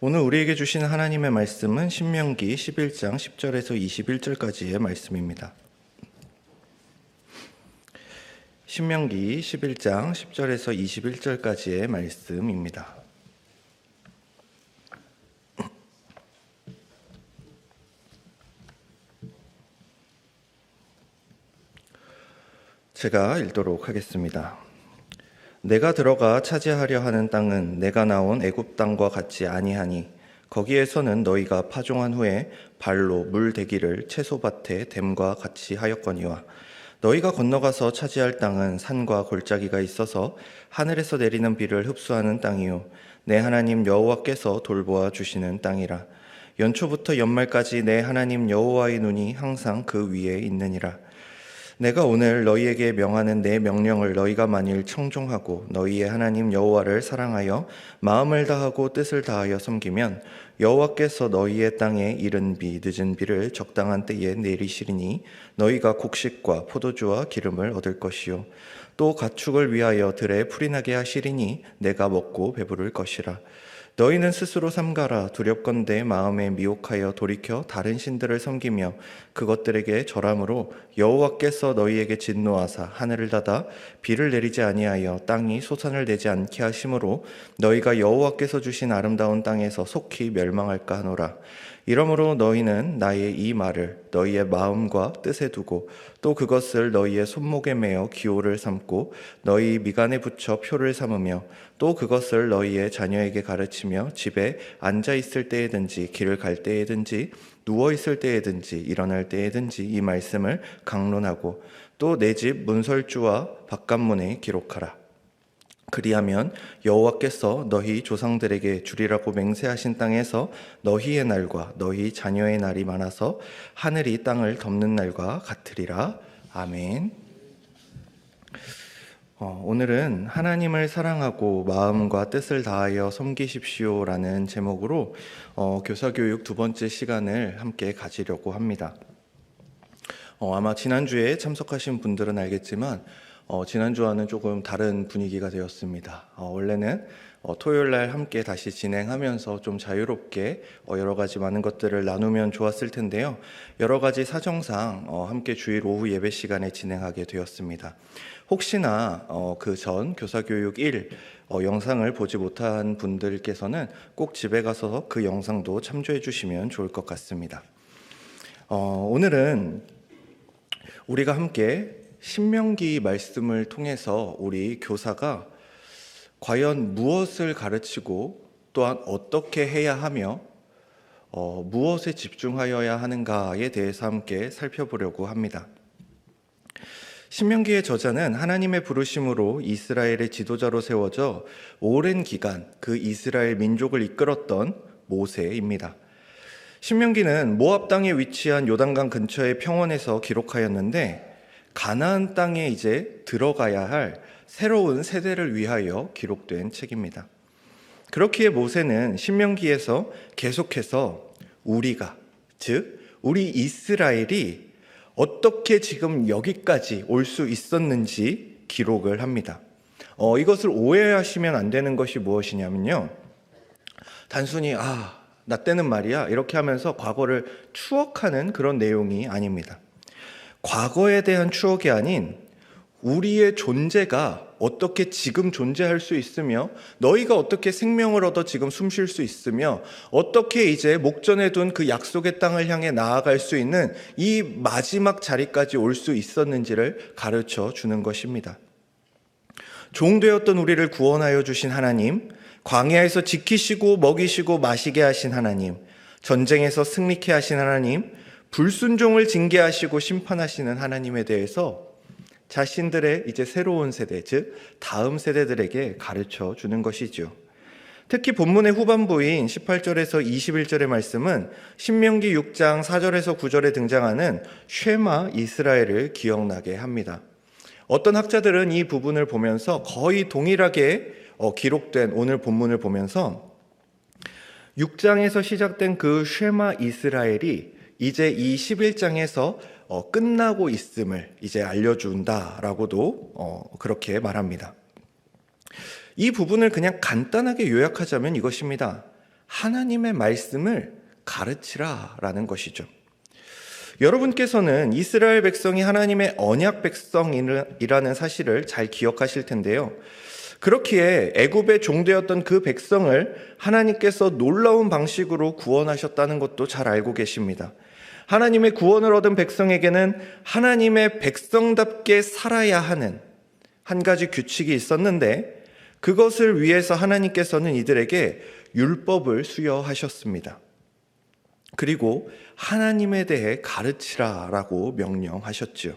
오늘 우리에게 주신 하나님의 말씀은 신명기 11장 10절에서 21절까지의 말씀입니다. 신명기 11장 10절에서 21절까지의 말씀입니다. 제가 읽도록 하겠습니다. 내가 들어가 차지하려 하는 땅은 내가 나온 애굽 땅과 같지 아니하니 거기에서는 너희가 파종한 후에 발로 물 대기를 채소밭에 댐과 같이 하였거니와 너희가 건너가서 차지할 땅은 산과 골짜기가 있어서 하늘에서 내리는 비를 흡수하는 땅이요 내 하나님 여호와께서 돌보아 주시는 땅이라. 연초부터 연말까지 내 하나님 여호와의 눈이 항상 그 위에 있느니라. 내가 오늘 너희에게 명하는 내 명령을 너희가 만일 청종하고 너희의 하나님 여호와를 사랑하여 마음을 다하고 뜻을 다하여 섬기면 여호와께서 너희의 땅에 이른 비 늦은 비를 적당한 때에 내리시리니 너희가 곡식과 포도주와 기름을 얻을 것이요 또 가축을 위하여 들에 풀이 나게 하시리니 내가 먹고 배부를 것이라. 너희는 스스로 삼가라. 두렵건대 마음에 미혹하여 돌이켜 다른 신들을 섬기며 그것들에게 절함으로 여호와께서 너희에게 진노하사 하늘을 닫아 비를 내리지 아니하여 땅이 소산을 내지 않게 하심으로 너희가 여호와께서 주신 아름다운 땅에서 속히 멸망할까 하노라. 이러므로 너희는 나의 이 말을 너희의 마음과 뜻에 두고 또 그것을 너희의 손목에 매어 기호를 삼고 너희 미간에 붙여 표를 삼으며 또 그것을 너희의 자녀에게 가르치며 집에 앉아 있을 때에든지 길을 갈 때에든지 누워 있을 때에든지 일어날 때에든지 이 말씀을 강론하고 또 내 집 문설주와 바깥문에 기록하라. 그리하면 여호와께서 너희 조상들에게 주리라고 맹세하신 땅에서 너희의 날과 너희 자녀의 날이 많아서 하늘이 땅을 덮는 날과 같으리라. 아멘. 오늘은 하나님을 사랑하고 마음과 뜻을 다하여 섬기십시오라는 제목으로 교사교육 두 번째 시간을 함께 가지려고 합니다. 아마 지난주에 참석하신 분들은 알겠지만 지난주와는 조금 다른 분위기가 되었습니다. 원래는 토요일날 함께 다시 진행하면서 좀 자유롭게 여러 가지 많은 것들을 나누면 좋았을 텐데요. 여러 가지 사정상 함께 주일 오후 예배 시간에 진행하게 되었습니다. 혹시나 그 전 교사교육 1 영상을 보지 못한 분들께서는 꼭 집에 가서 그 영상도 참조해 주시면 좋을 것 같습니다. 오늘은 우리가 함께 신명기 말씀을 통해서 우리 교사가 과연 무엇을 가르치고 또한 어떻게 해야 하며 무엇에 집중하여야 하는가에 대해서 함께 살펴보려고 합니다. 신명기의 저자는 하나님의 부르심으로 이스라엘의 지도자로 세워져 오랜 기간 그 이스라엘 민족을 이끌었던 모세입니다. 신명기는 모압 땅에 위치한 요단강 근처의 평원에서 기록하였는데 가나안 땅에 이제 들어가야 할 새로운 세대를 위하여 기록된 책입니다. 그렇기에 모세는 신명기에서 계속해서 우리가, 즉 우리 이스라엘이 어떻게 지금 여기까지 올 수 있었는지 기록을 합니다. 이것을 오해하시면 안 되는 것이 무엇이냐면요, 단순히 나 때는 말이야 이렇게 하면서 과거를 추억하는 그런 내용이 아닙니다. 과거에 대한 추억이 아닌 우리의 존재가 어떻게 지금 존재할 수 있으며 너희가 어떻게 생명을 얻어 지금 숨 쉴 수 있으며 어떻게 이제 목전에 둔 그 약속의 땅을 향해 나아갈 수 있는 이 마지막 자리까지 올 수 있었는지를 가르쳐 주는 것입니다. 종되었던 우리를 구원하여 주신 하나님, 광야에서 지키시고 먹이시고 마시게 하신 하나님, 전쟁에서 승리케 하신 하나님, 불순종을 징계하시고 심판하시는 하나님에 대해서 자신들의 이제 새로운 세대, 즉 다음 세대들에게 가르쳐 주는 것이죠. 특히 본문의 후반부인 18절에서 21절의 말씀은 신명기 6장 4절에서 9절에 등장하는 쉐마 이스라엘을 기억나게 합니다. 어떤 학자들은 이 부분을 보면서 거의 동일하게 기록된 오늘 본문을 보면서 6장에서 시작된 그 쉐마 이스라엘이 이제 이 11장에서 끝나고 있음을 이제 알려준다라고도 그렇게 말합니다. 이 부분을 그냥 간단하게 요약하자면 이것입니다. 하나님의 말씀을 가르치라라는 것이죠. 여러분께서는 이스라엘 백성이 하나님의 언약 백성이라는 사실을 잘 기억하실 텐데요. 그렇기에 애굽의 종되었던 그 백성을 하나님께서 놀라운 방식으로 구원하셨다는 것도 잘 알고 계십니다. 하나님의 구원을 얻은 백성에게는 하나님의 백성답게 살아야 하는 한 가지 규칙이 있었는데, 그것을 위해서 하나님께서는 이들에게 율법을 수여하셨습니다. 그리고 하나님에 대해 가르치라라고 명령하셨지요.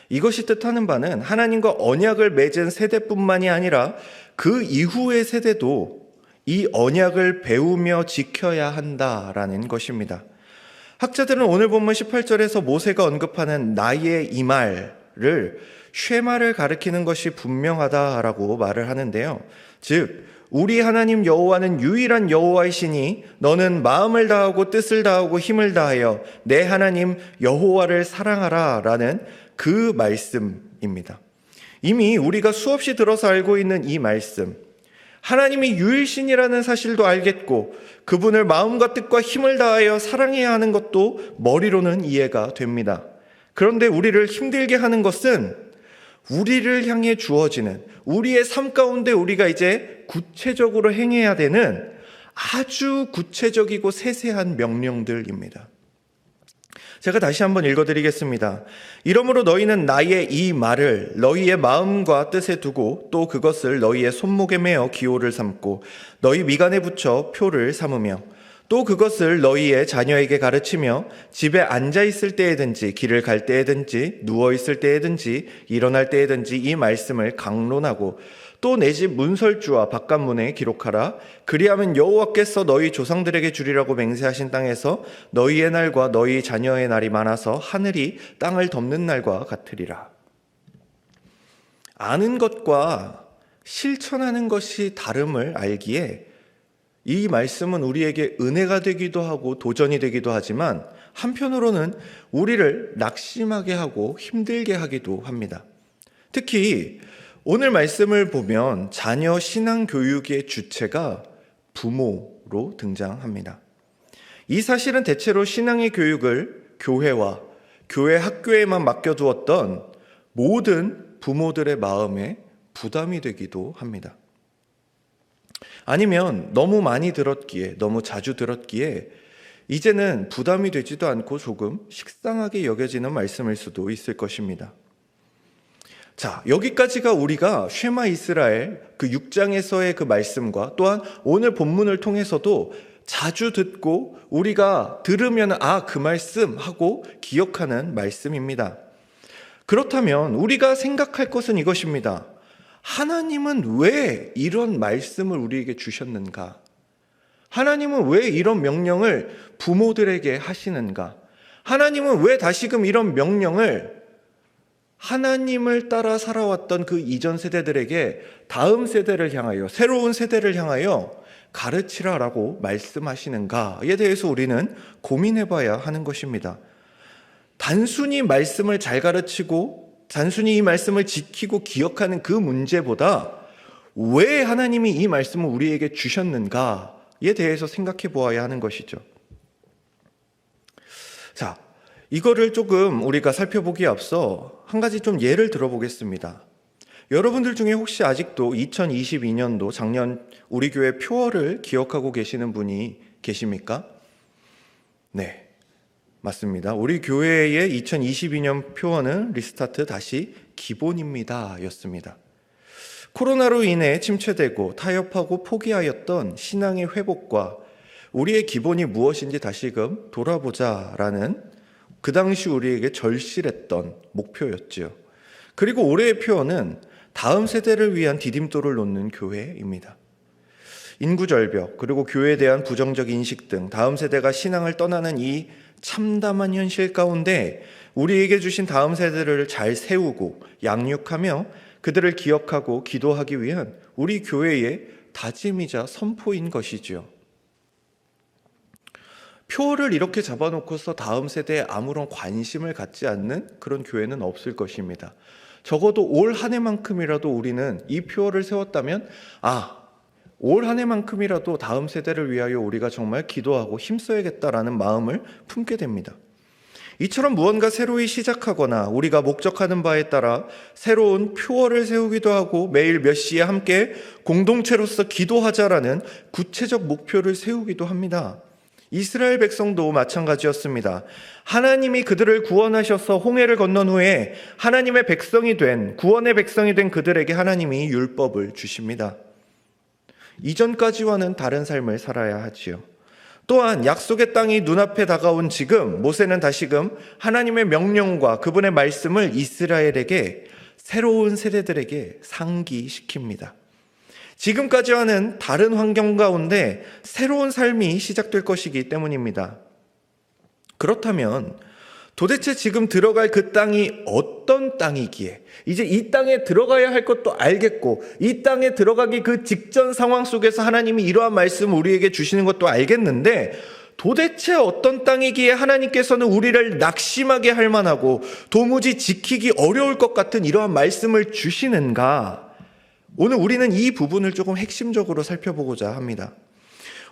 이것이 뜻하는 바는 하나님과 언약을 맺은 세대뿐만이 아니라 그 이후의 세대도 이 언약을 배우며 지켜야 한다라는 것입니다. 학자들은 오늘 본문 18절에서 모세가 언급하는 나의 이 말을 쉐마를 가리키는 것이 분명하다라고 말을 하는데요. 즉 우리 하나님 여호와는 유일한 여호와이시니 너는 마음을 다하고 뜻을 다하고 힘을 다하여 내 하나님 여호와를 사랑하라 라는 그 말씀입니다. 이미 우리가 수없이 들어서 알고 있는 이 말씀, 하나님이 유일신이라는 사실도 알겠고 그분을 마음과 뜻과 힘을 다하여 사랑해야 하는 것도 머리로는 이해가 됩니다. 그런데 우리를 힘들게 하는 것은 우리를 향해 주어지는, 우리의 삶 가운데 우리가 이제 구체적으로 행해야 되는 아주 구체적이고 세세한 명령들입니다. 제가 다시 한번 읽어드리겠습니다. 이러므로 너희는 나의 이 말을 너희의 마음과 뜻에 두고 또 그것을 너희의 손목에 매어 기호를 삼고 너희 미간에 붙여 표를 삼으며 또 그것을 너희의 자녀에게 가르치며 집에 앉아 있을 때에든지 길을 갈 때에든지 누워 있을 때에든지 일어날 때에든지 이 말씀을 강론하고 또 내 집 문설주와 바깥문에 기록하라. 그리하면 여호와께서 너희 조상들에게 주리라고 맹세하신 땅에서 너희의 날과 너희 자녀의 날이 많아서 하늘이 땅을 덮는 날과 같으리라. 아는 것과 실천하는 것이 다름을 알기에 이 말씀은 우리에게 은혜가 되기도 하고 도전이 되기도 하지만 한편으로는 우리를 낙심하게 하고 힘들게 하기도 합니다. 특히 오늘 말씀을 보면 자녀 신앙 교육의 주체가 부모로 등장합니다. 이 사실은 대체로 신앙의 교육을 교회와 교회 학교에만 맡겨두었던 모든 부모들의 마음에 부담이 되기도 합니다. 아니면 너무 많이 들었기에, 너무 자주 들었기에 이제는 부담이 되지도 않고 조금 식상하게 여겨지는 말씀일 수도 있을 것입니다. 자, 여기까지가 우리가 쉐마 이스라엘 그 6장에서의 그 말씀과 또한 오늘 본문을 통해서도 자주 듣고 우리가 들으면 그 말씀 하고 기억하는 말씀입니다. 그렇다면 우리가 생각할 것은 이것입니다. 하나님은 왜 이런 말씀을 우리에게 주셨는가? 하나님은 왜 이런 명령을 부모들에게 하시는가? 하나님은 왜 다시금 이런 명령을 하나님을 따라 살아왔던 그 이전 세대들에게 다음 세대를 향하여, 새로운 세대를 향하여 가르치라라고 말씀하시는가에 대해서 우리는 고민해 봐야 하는 것입니다. 단순히 말씀을 잘 가르치고 단순히 이 말씀을 지키고 기억하는 그 문제보다 왜 하나님이 이 말씀을 우리에게 주셨는가에 대해서 생각해 보아야 하는 것이죠. 자, 이거를 조금 우리가 살펴보기에 앞서 한 가지 좀 예를 들어보겠습니다. 여러분들 중에 혹시 아직도 2022년도 작년 우리 교회 표어를 기억하고 계시는 분이 계십니까? 네, 맞습니다. 우리 교회의 2022년 표어는 리스타트 다시 기본입니다 였습니다. 코로나로 인해 침체되고 타협하고 포기하였던 신앙의 회복과 우리의 기본이 무엇인지 다시금 돌아보자라는 그 당시 우리에게 절실했던 목표였지요. 그리고 올해의 표어는 다음 세대를 위한 디딤돌을 놓는 교회입니다. 인구 절벽, 그리고 교회에 대한 부정적 인식 등 다음 세대가 신앙을 떠나는 이 참담한 현실 가운데 우리에게 주신 다음 세대를 잘 세우고 양육하며 그들을 기억하고 기도하기 위한 우리 교회의 다짐이자 선포인 것이지요. 표를 이렇게 잡아놓고서 다음 세대에 아무런 관심을 갖지 않는 그런 교회는 없을 것입니다. 적어도 올 한 해만큼이라도 우리는 이 표를 세웠다면 올 한 해만큼이라도 다음 세대를 위하여 우리가 정말 기도하고 힘써야겠다라는 마음을 품게 됩니다. 이처럼 무언가 새로이 시작하거나 우리가 목적하는 바에 따라 새로운 표어를 세우기도 하고 매일 몇 시에 함께 공동체로서 기도하자라는 구체적 목표를 세우기도 합니다. 이스라엘 백성도 마찬가지였습니다. 하나님이 그들을 구원하셔서 홍해를 건넌 후에 하나님의 백성이 된, 구원의 백성이 된 그들에게 하나님이 율법을 주십니다. 이전까지와는 다른 삶을 살아야 하지요. 또한 약속의 땅이 눈앞에 다가온 지금 모세는 다시금 하나님의 명령과 그분의 말씀을 이스라엘에게, 새로운 세대들에게 상기시킵니다. 지금까지와는 다른 환경 가운데 새로운 삶이 시작될 것이기 때문입니다. 그렇다면 도대체 지금 들어갈 그 땅이 어떤 땅이기에, 이제 이 땅에 들어가야 할 것도 알겠고, 이 땅에 들어가기 그 직전 상황 속에서 하나님이 이러한 말씀을 우리에게 주시는 것도 알겠는데, 도대체 어떤 땅이기에 하나님께서는 우리를 낙심하게 할 만하고 도무지 지키기 어려울 것 같은 이러한 말씀을 주시는가? 오늘 우리는 이 부분을 조금 핵심적으로 살펴보고자 합니다.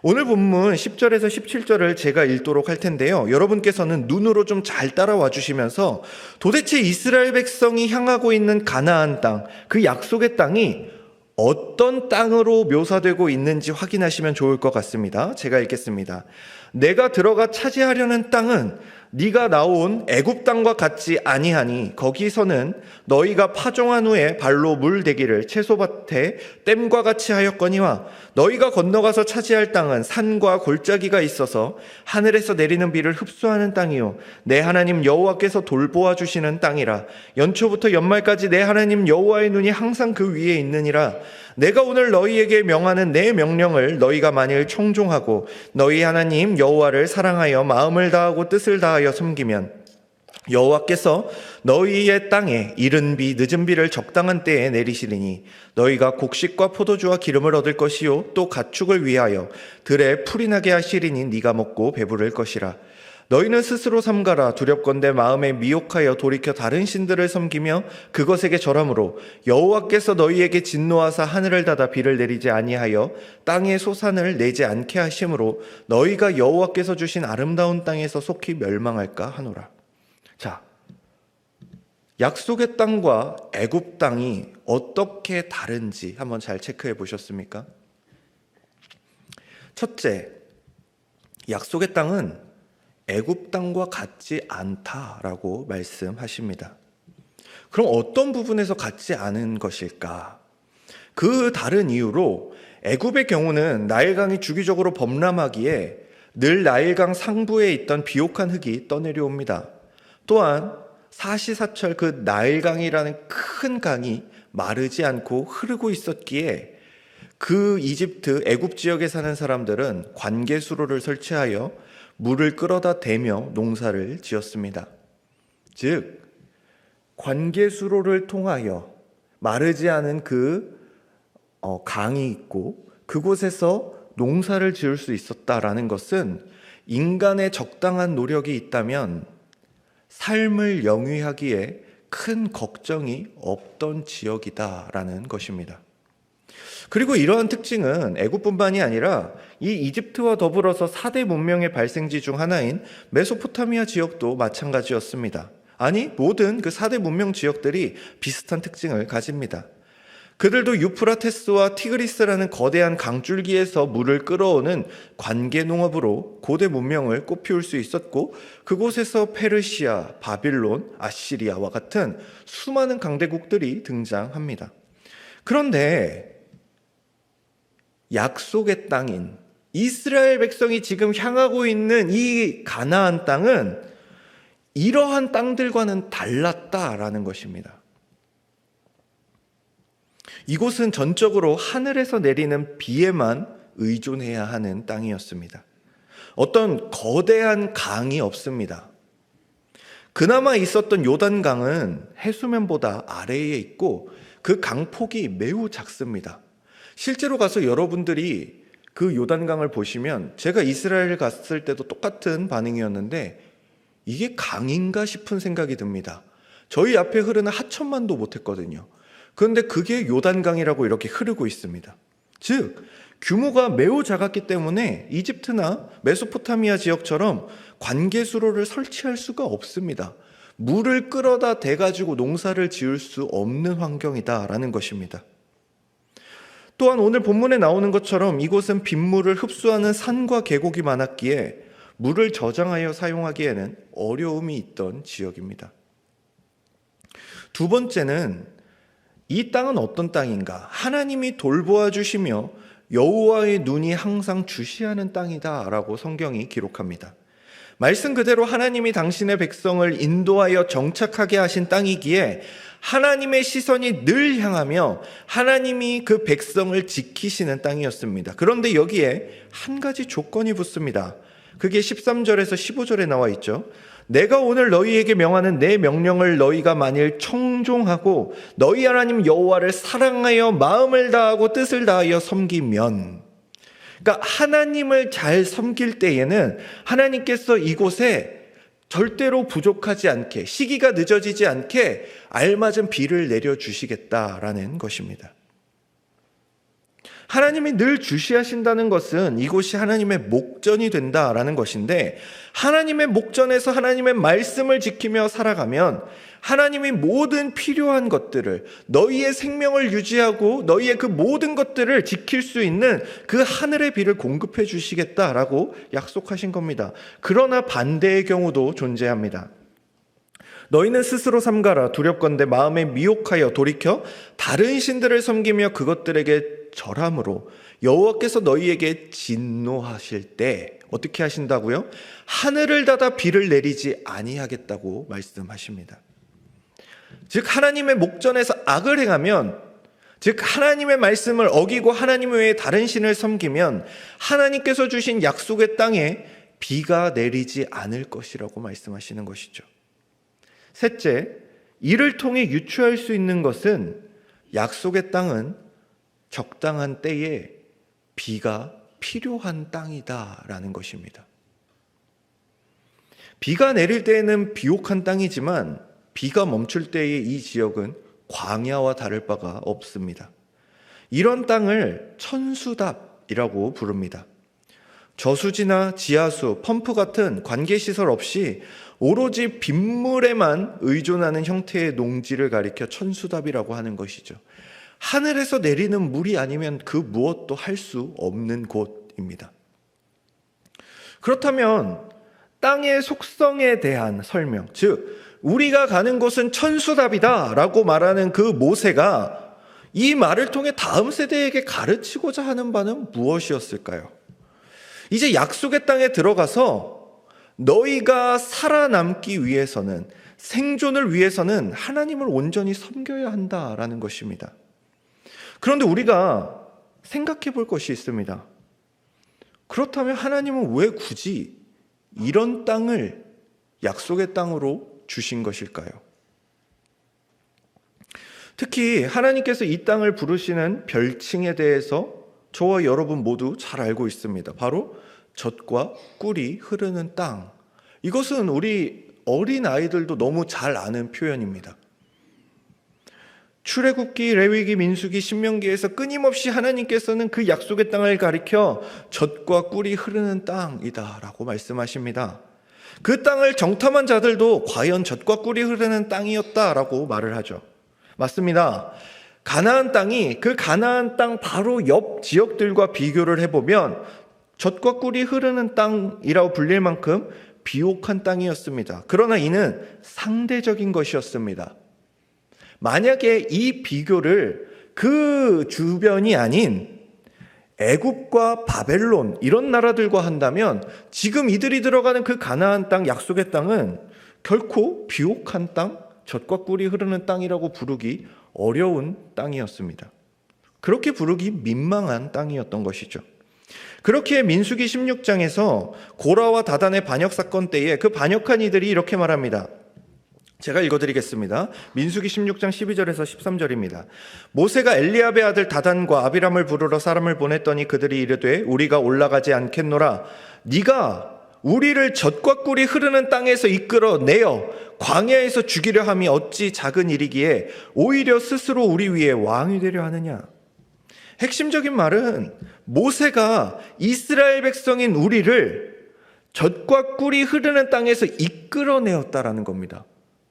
오늘 본문 10절에서 17절을 제가 읽도록 할 텐데요. 여러분께서는 눈으로 좀 잘 따라와 주시면서 도대체 이스라엘 백성이 향하고 있는 가나안 땅, 그 약속의 땅이 어떤 땅으로 묘사되고 있는지 확인하시면 좋을 것 같습니다. 제가 읽겠습니다. 내가 들어가 차지하려는 땅은 네가 나온 애굽 땅과 같지 아니하니 거기서는 너희가 파종한 후에 발로 물대기를 채소밭에 댐과 같이 하였거니와 너희가 건너가서 차지할 땅은 산과 골짜기가 있어서 하늘에서 내리는 비를 흡수하는 땅이요 내 하나님 여호와께서 돌보아 주시는 땅이라. 연초부터 연말까지 내 하나님 여호와의 눈이 항상 그 위에 있느니라. 내가 오늘 너희에게 명하는 내 명령을 너희가 만일 청종하고 너희 하나님 여호와를 사랑하여 마음을 다하고 뜻을 다하여 섬기면 여호와께서 너희의 땅에 이른 비 늦은 비를 적당한 때에 내리시리니 너희가 곡식과 포도주와 기름을 얻을 것이요 또 가축을 위하여 들에 풀이 나게 하시리니 네가 먹고 배부를 것이라. 너희는 스스로 삼가라. 두렵건대 마음에 미혹하여 돌이켜 다른 신들을 섬기며 그것에게 절함으로 여호와께서 너희에게 진노하사 하늘을 닫아 비를 내리지 아니하여 땅에 소산을 내지 않게 하심으로 너희가 여호와께서 주신 아름다운 땅에서 속히 멸망할까 하노라. 자, 약속의 땅과 애굽 땅이 어떻게 다른지 한번 잘 체크해 보셨습니까? 첫째, 약속의 땅은 애굽 땅과 같지 않다라고 말씀하십니다. 그럼 어떤 부분에서 같지 않은 것일까? 그 다른 이유로 애굽의 경우는 나일강이 주기적으로 범람하기에 늘 나일강 상부에 있던 비옥한 흙이 떠내려옵니다. 또한 사시사철 그 나일강이라는 큰 강이 마르지 않고 흐르고 있었기에 그 이집트 애굽 지역에 사는 사람들은 관계수로를 설치하여 물을 끌어다 대며 농사를 지었습니다. 즉 관계수로를 통하여 마르지 않은 그 강이 있고 그곳에서 농사를 지을 수 있었다라는 것은 인간의 적당한 노력이 있다면 삶을 영위하기에 큰 걱정이 없던 지역이다라는 것입니다. 그리고 이러한 특징은 애굽뿐만이 아니라 이 이집트와 더불어서 4대 문명의 발생지 중 하나인 메소포타미아 지역도 마찬가지였습니다. 아니, 모든 그 4대 문명 지역들이 비슷한 특징을 가집니다. 그들도 유프라테스와 티그리스라는 거대한 강줄기에서 물을 끌어오는 관계 농업으로 고대 문명을 꽃피울 수 있었고 그곳에서 페르시아, 바빌론, 아시리아와 같은 수많은 강대국들이 등장합니다. 그런데 약속의 땅인 이스라엘 백성이 지금 향하고 있는 이 가나안 땅은 이러한 땅들과는 달랐다라는 것입니다. 이곳은 전적으로 하늘에서 내리는 비에만 의존해야 하는 땅이었습니다. 어떤 거대한 강이 없습니다. 그나마 있었던 요단강은 해수면보다 아래에 있고 그 강폭이 매우 작습니다. 실제로 가서 여러분들이 그 요단강을 보시면 제가 이스라엘 갔을 때도 똑같은 반응이었는데 이게 강인가 싶은 생각이 듭니다. 저희 앞에 흐르는 하천만도 못했거든요. 그런데 그게 요단강이라고 이렇게 흐르고 있습니다. 즉 규모가 매우 작았기 때문에 이집트나 메소포타미아 지역처럼 관계수로를 설치할 수가 없습니다. 물을 끌어다 대가지고 농사를 지을 수 없는 환경이다라는 것입니다. 또한 오늘 본문에 나오는 것처럼 이곳은 빗물을 흡수하는 산과 계곡이 많았기에 물을 저장하여 사용하기에는 어려움이 있던 지역입니다. 두 번째는 이 땅은 어떤 땅인가? 하나님이 돌보아 주시며 여호와의 눈이 항상 주시하는 땅이다라고 성경이 기록합니다. 말씀 그대로 하나님이 당신의 백성을 인도하여 정착하게 하신 땅이기에 하나님의 시선이 늘 향하며 하나님이 그 백성을 지키시는 땅이었습니다. 그런데 여기에 한 가지 조건이 붙습니다. 그게 13절에서 15절에 나와 있죠. 내가 오늘 너희에게 명하는 내 명령을 너희가 만일 청종하고 너희 하나님 여호와를 사랑하여 마음을 다하고 뜻을 다하여 섬기면, 그러니까 하나님을 잘 섬길 때에는 하나님께서 이곳에 절대로 부족하지 않게, 시기가 늦어지지 않게 알맞은 비를 내려주시겠다라는 것입니다. 하나님이 늘 주시하신다는 것은 이곳이 하나님의 목전이 된다라는 것인데, 하나님의 목전에서 하나님의 말씀을 지키며 살아가면 하나님이 모든 필요한 것들을, 너희의 생명을 유지하고 너희의 그 모든 것들을 지킬 수 있는 그 하늘의 비를 공급해 주시겠다라고 약속하신 겁니다. 그러나 반대의 경우도 존재합니다. 너희는 스스로 삼가라. 두렵건대 마음에 미혹하여 돌이켜 다른 신들을 섬기며 그것들에게 절함으로 여호와께서 너희에게 진노하실 때 어떻게 하신다고요? 하늘을 닫아 비를 내리지 아니하겠다고 말씀하십니다. 즉 하나님의 목전에서 악을 행하면, 즉 하나님의 말씀을 어기고 하나님 외에 다른 신을 섬기면 하나님께서 주신 약속의 땅에 비가 내리지 않을 것이라고 말씀하시는 것이죠. 셋째, 이를 통해 유추할 수 있는 것은 약속의 땅은 적당한 때에 비가 필요한 땅이다라는 것입니다. 비가 내릴 때에는 비옥한 땅이지만 비가 멈출 때의 이 지역은 광야와 다를 바가 없습니다. 이런 땅을 천수답이라고 부릅니다. 저수지나 지하수, 펌프 같은 관계시설 없이 오로지 빗물에만 의존하는 형태의 농지를 가리켜 천수답이라고 하는 것이죠. 하늘에서 내리는 물이 아니면 그 무엇도 할 수 없는 곳입니다. 그렇다면 땅의 속성에 대한 설명, 즉 우리가 가는 곳은 천수답이다 라고 말하는 그 모세가 이 말을 통해 다음 세대에게 가르치고자 하는 바는 무엇이었을까요? 이제 약속의 땅에 들어가서 너희가 살아남기 위해서는, 생존을 위해서는 하나님을 온전히 섬겨야 한다라는 것입니다. 그런데 우리가 생각해 볼 것이 있습니다. 그렇다면 하나님은 왜 굳이 이런 땅을 약속의 땅으로 주신 것일까요? 특히 하나님께서 이 땅을 부르시는 별칭에 대해서 저와 여러분 모두 잘 알고 있습니다. 바로 젖과 꿀이 흐르는 땅. 이것은 우리 어린 아이들도 너무 잘 아는 표현입니다. 출애굽기, 레위기, 민수기, 신명기에서 끊임없이 하나님께서는 그 약속의 땅을 가리켜 젖과 꿀이 흐르는 땅이다라고 말씀하십니다. 그 땅을 정탐한 자들도 과연 젖과 꿀이 흐르는 땅이었다라고 말을 하죠. 맞습니다. 가나안 땅이 그 가나안 땅 바로 옆 지역들과 비교를 해보면 젖과 꿀이 흐르는 땅이라고 불릴 만큼 비옥한 땅이었습니다. 그러나 이는 상대적인 것이었습니다. 만약에 이 비교를 그 주변이 아닌 애굽과 바벨론 이런 나라들과 한다면 지금 이들이 들어가는 그 가나안 땅, 약속의 땅은 결코 비옥한 땅, 젖과 꿀이 흐르는 땅이라고 부르기 어려운 땅이었습니다. 그렇게 부르기 민망한 땅이었던 것이죠. 그렇게 민수기 16장에서 고라와 다단의 반역 사건 때에 그 반역한 이들이 이렇게 말합니다. 제가 읽어드리겠습니다. 민수기 16장 12절에서 13절입니다. 모세가 엘리압의 아들 다단과 아비람을 부르러 사람을 보냈더니 그들이 이르되 우리가 올라가지 않겠노라. 네가 우리를 젖과 꿀이 흐르는 땅에서 이끌어 내어 광야에서 죽이려 함이 어찌 작은 일이기에 오히려 스스로 우리 위에 왕이 되려 하느냐. 핵심적인 말은 모세가 이스라엘 백성인 우리를 젖과 꿀이 흐르는 땅에서 이끌어내었다라는 겁니다.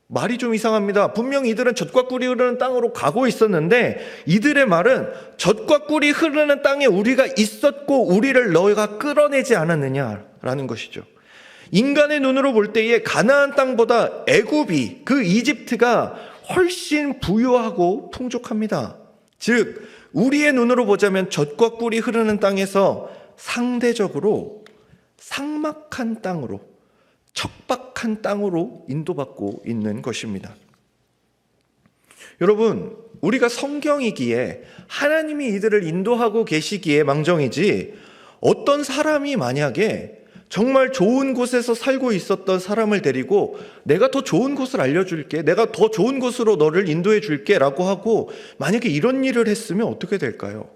말이 좀 이상합니다. 분명히 이들은 젖과 꿀이 흐르는 땅으로 가고 있었는데 이들의 말은 젖과 꿀이 흐르는 땅에 우리가 있었고 우리를 너희가 끌어내지 않았느냐라는 것이죠. 인간의 눈으로 볼 때에 가나안 땅보다 애굽이, 그 이집트가 훨씬 부유하고 풍족합니다. 즉 우리의 눈으로 보자면 젖과 꿀이 흐르는 땅에서 상대적으로 삭막한 땅으로, 척박한 땅으로 인도받고 있는 것입니다. 여러분, 우리가 성경이기에 하나님이 이들을 인도하고 계시기에 망정이지, 어떤 사람이 만약에 정말 좋은 곳에서 살고 있었던 사람을 데리고 내가 더 좋은 곳을 알려줄게, 내가 더 좋은 곳으로 너를 인도해 줄게 라고 하고 만약에 이런 일을 했으면 어떻게 될까요?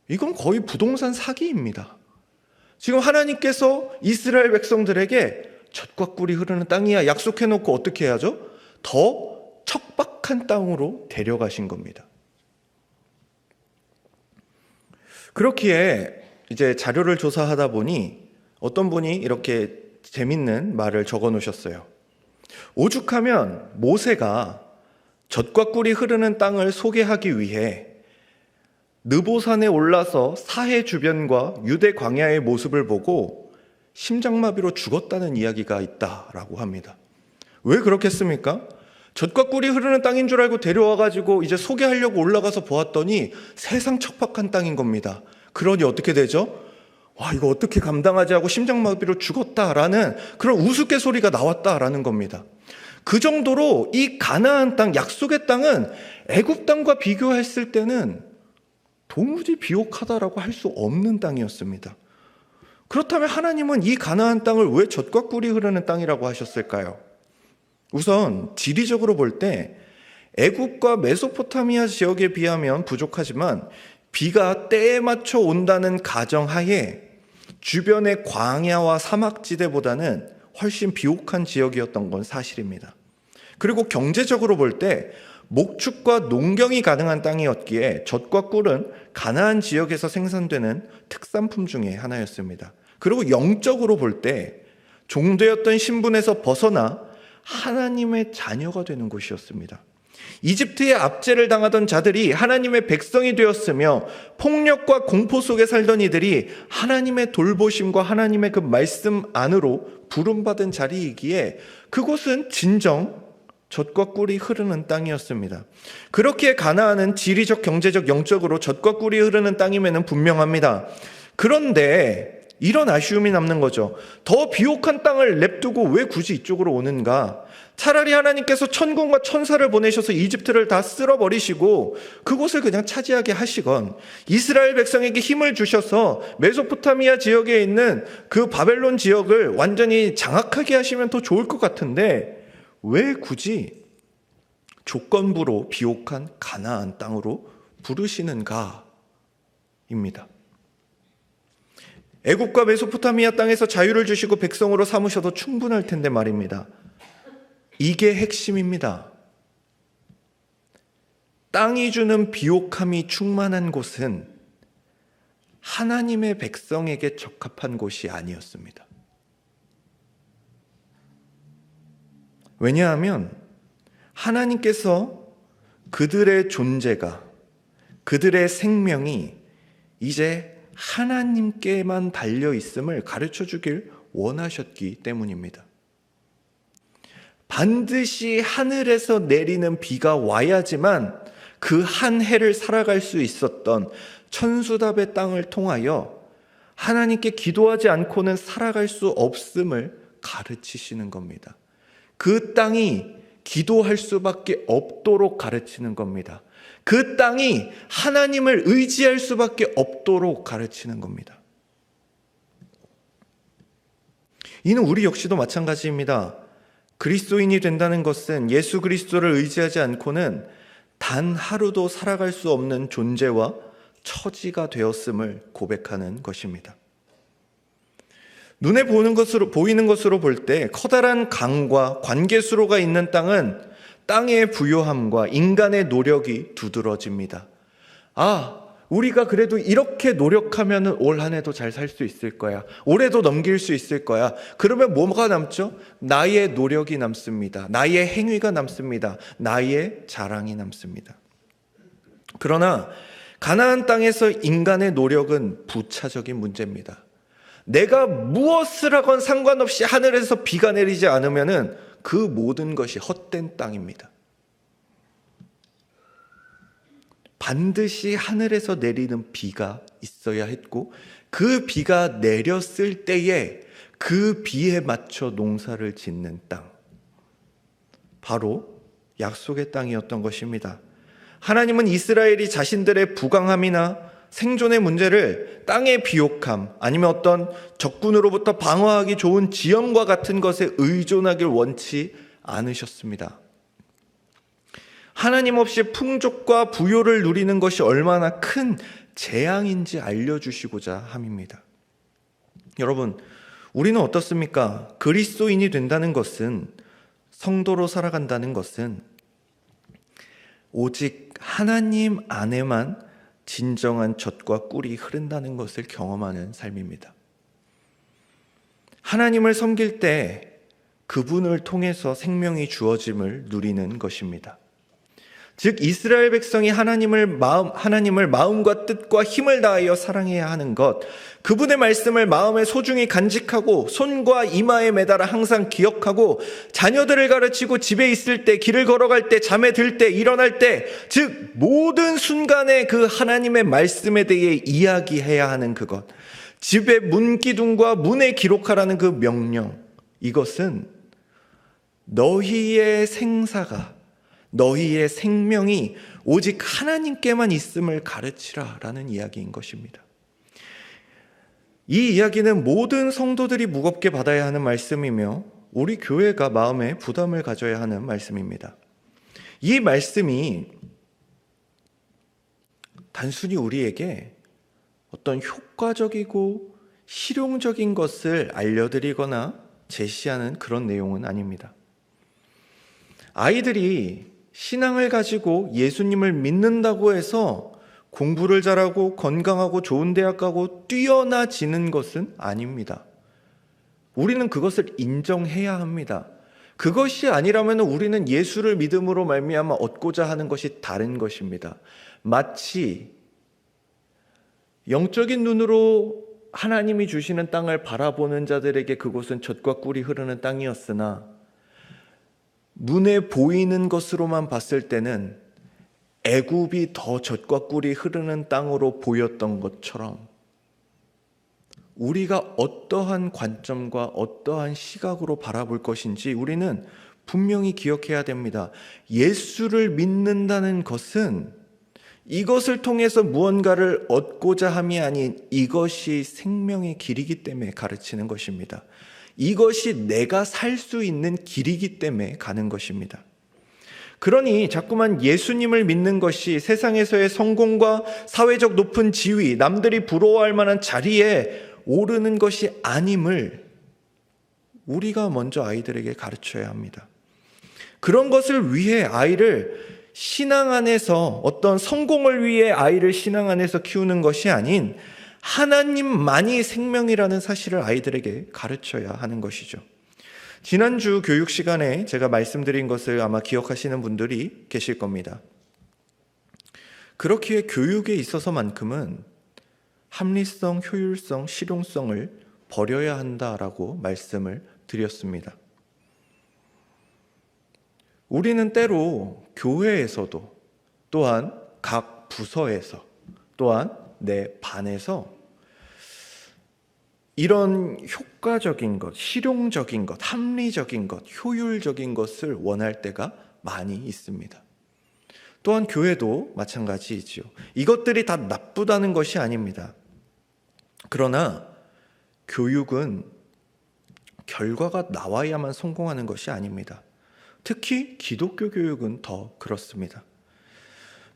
이건 거의 부동산 사기입니다. 지금 하나님께서 이스라엘 백성들에게 젖과 꿀이 흐르는 땅이야 약속해놓고 어떻게 해야죠? 더 척박한 땅으로 데려가신 겁니다. 그렇기에 이제 자료를 조사하다 보니 어떤 분이 이렇게 재밌는 말을 적어 놓으셨어요. 오죽하면 모세가 젖과 꿀이 흐르는 땅을 소개하기 위해 느보산에 올라서 사해 주변과 유대 광야의 모습을 보고 심장마비로 죽었다는 이야기가 있다라고 합니다. 왜 그렇겠습니까? 젖과 꿀이 흐르는 땅인 줄 알고 데려와가지고 이제 소개하려고 올라가서 보았더니 세상 척박한 땅인 겁니다. 그러니 어떻게 되죠? 와, 이거 어떻게 감당하지 하고 심장마비로 죽었다라는 그런 우스갯소리가 나왔다라는 겁니다. 그 정도로 이 가나안 땅, 약속의 땅은 애굽 땅과 비교했을 때는 도무지 비옥하다라고 할 수 없는 땅이었습니다. 그렇다면 하나님은 이 가나안 땅을 왜 젖과 꿀이 흐르는 땅이라고 하셨을까요? 우선 지리적으로 볼 때 애굽과 메소포타미아 지역에 비하면 부족하지만 비가 때에 맞춰 온다는 가정하에 주변의 광야와 사막지대보다는 훨씬 비옥한 지역이었던 건 사실입니다. 그리고 경제적으로 볼 때 목축과 농경이 가능한 땅이었기에 젖과 꿀은 가나안 지역에서 생산되는 특산품 중에 하나였습니다. 그리고 영적으로 볼 때 종되었던 신분에서 벗어나 하나님의 자녀가 되는 곳이었습니다. 이집트의 압제를 당하던 자들이 하나님의 백성이 되었으며 폭력과 공포 속에 살던 이들이 하나님의 돌보심과 하나님의 그 말씀 안으로 부름받은 자리이기에 그곳은 진정 젖과 꿀이 흐르는 땅이었습니다. 그렇기에 가나안은 지리적, 경제적, 영적으로 젖과 꿀이 흐르는 땅임에는 분명합니다. 그런데 이런 아쉬움이 남는 거죠. 더 비옥한 땅을 냅두고 왜 굳이 이쪽으로 오는가? 차라리 하나님께서 천군과 천사를 보내셔서 이집트를 다 쓸어버리시고 그곳을 그냥 차지하게 하시건, 이스라엘 백성에게 힘을 주셔서 메소포타미아 지역에 있는 그 바벨론 지역을 완전히 장악하게 하시면 더 좋을 것 같은데 왜 굳이 조건부로 비옥한 가나안 땅으로 부르시는가입니다. 애굽과 메소포타미아 땅에서 자유를 주시고 백성으로 삼으셔도 충분할 텐데 말입니다. 이게 핵심입니다. 땅이 주는 비옥함이 충만한 곳은 하나님의 백성에게 적합한 곳이 아니었습니다. 왜냐하면 하나님께서 그들의 존재가, 그들의 생명이 이제 하나님께만 달려 있음을 가르쳐 주길 원하셨기 때문입니다. 반드시 하늘에서 내리는 비가 와야지만 그 한 해를 살아갈 수 있었던 천수답의 땅을 통하여 하나님께 기도하지 않고는 살아갈 수 없음을 가르치시는 겁니다. 그 땅이 기도할 수밖에 없도록 가르치는 겁니다. 그 땅이 하나님을 의지할 수밖에 없도록 가르치는 겁니다. 이는 우리 역시도 마찬가지입니다. 그리스도인이 된다는 것은 예수 그리스도를 의지하지 않고는 단 하루도 살아갈 수 없는 존재와 처지가 되었음을 고백하는 것입니다. 눈에 보이는 것으로 볼 때 커다란 강과 관계수로가 있는 땅은 땅의 부요함과 인간의 노력이 두드러집니다. 우리가 그래도 이렇게 노력하면 올 한 해도 잘 살 수 있을 거야. 올해도 넘길 수 있을 거야. 그러면 뭐가 남죠? 나의 노력이 남습니다. 나의 행위가 남습니다. 나의 자랑이 남습니다. 그러나 가나안 땅에서 인간의 노력은 부차적인 문제입니다. 내가 무엇을 하건 상관없이 하늘에서 비가 내리지 않으면 그 모든 것이 헛된 땅입니다. 반드시 하늘에서 내리는 비가 있어야 했고, 그 비가 내렸을 때에 그 비에 맞춰 농사를 짓는 땅, 바로 약속의 땅이었던 것입니다. 하나님은 이스라엘이 자신들의 부강함이나 생존의 문제를 땅의 비옥함, 아니면 어떤 적군으로부터 방어하기 좋은 지형과 같은 것에 의존하길 원치 않으셨습니다. 하나님 없이 풍족과 부요를 누리는 것이 얼마나 큰 재앙인지 알려주시고자 함입니다. 여러분, 우리는 어떻습니까? 그리스도인이 된다는 것은, 성도로 살아간다는 것은 오직 하나님 안에만 진정한 젖과 꿀이 흐른다는 것을 경험하는 삶입니다. 하나님을 섬길 때 그분을 통해서 생명이 주어짐을 누리는 것입니다. 즉 이스라엘 백성이 하나님을 마음과 뜻과 힘을 다하여 사랑해야 하는 것, 그분의 말씀을 마음에 소중히 간직하고 손과 이마에 매달아 항상 기억하고 자녀들을 가르치고 집에 있을 때, 길을 걸어갈 때, 잠에 들 때, 일어날 때, 즉 모든 순간에 그 하나님의 말씀에 대해 이야기해야 하는 그것, 집의 문기둥과 문에 기록하라는 그 명령, 이것은 너희의 생사가, 너희의 생명이 오직 하나님께만 있음을 가르치라 라는 이야기인 것입니다. 이 이야기는 모든 성도들이 무겁게 받아야 하는 말씀이며 우리 교회가 마음에 부담을 가져야 하는 말씀입니다. 이 말씀이 단순히 우리에게 어떤 효과적이고 실용적인 것을 알려드리거나 제시하는 그런 내용은 아닙니다. 아이들이 신앙을 가지고 예수님을 믿는다고 해서 공부를 잘하고 건강하고 좋은 대학 가고 뛰어나지는 것은 아닙니다. 우리는 그것을 인정해야 합니다. 그것이 아니라면 우리는 예수를 믿음으로 말미암아 얻고자 하는 것이 다른 것입니다. 마치 영적인 눈으로 하나님이 주시는 땅을 바라보는 자들에게 그곳은 젖과 꿀이 흐르는 땅이었으나 눈에 보이는 것으로만 봤을 때는 애굽이 더 젖과 꿀이 흐르는 땅으로 보였던 것처럼 우리가 어떠한 관점과 어떠한 시각으로 바라볼 것인지 우리는 분명히 기억해야 됩니다. 예수를 믿는다는 것은 이것을 통해서 무언가를 얻고자 함이 아닌 이것이 생명의 길이기 때문에 가르치는 것입니다. 이것이 내가 살 수 있는 길이기 때문에 가는 것입니다. 그러니 자꾸만 예수님을 믿는 것이 세상에서의 성공과 사회적 높은 지위, 남들이 부러워할 만한 자리에 오르는 것이 아님을 우리가 먼저 아이들에게 가르쳐야 합니다. 그런 것을 위해 아이를 신앙 안에서, 어떤 성공을 위해 아이를 신앙 안에서 키우는 것이 아닌 하나님만이 생명이라는 사실을 아이들에게 가르쳐야 하는 것이죠. 지난주 교육 시간에 제가 말씀드린 것을 아마 기억하시는 분들이 계실 겁니다. 그렇기에 교육에 있어서만큼은 합리성, 효율성, 실용성을 버려야 한다라고 말씀을 드렸습니다. 우리는 때로 교회에서도, 또한 각 부서에서, 또한 내 반에서 이런 효과적인 것, 실용적인 것, 합리적인 것, 효율적인 것을 원할 때가 많이 있습니다. 또한 교회도 마찬가지이지요. 이것들이 다 나쁘다는 것이 아닙니다. 그러나 교육은 결과가 나와야만 성공하는 것이 아닙니다. 특히 기독교 교육은 더 그렇습니다.